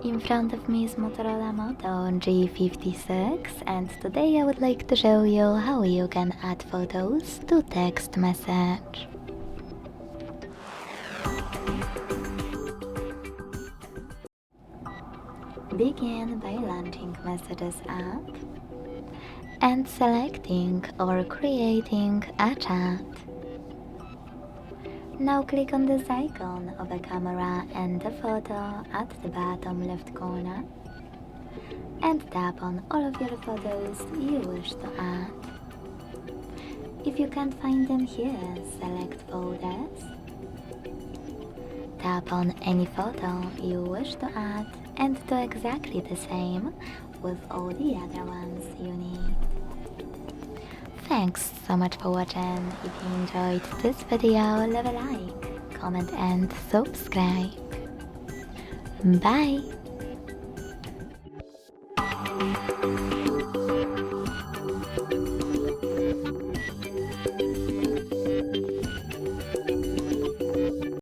In front of me is Motorola Moto G56, and today I would like to show you how you can add photos to text message. Begin by launching Messages app and selecting or creating a chat. Now click on this icon of a camera and a photo at the bottom left corner and tap on all of your photos you wish to add. If you can't find them here, select Folders, tap on any photo you wish to add and do exactly the same with all the other ones you need. Thanks so much for watching. If you enjoyed this video, leave a like, comment and subscribe. Bye!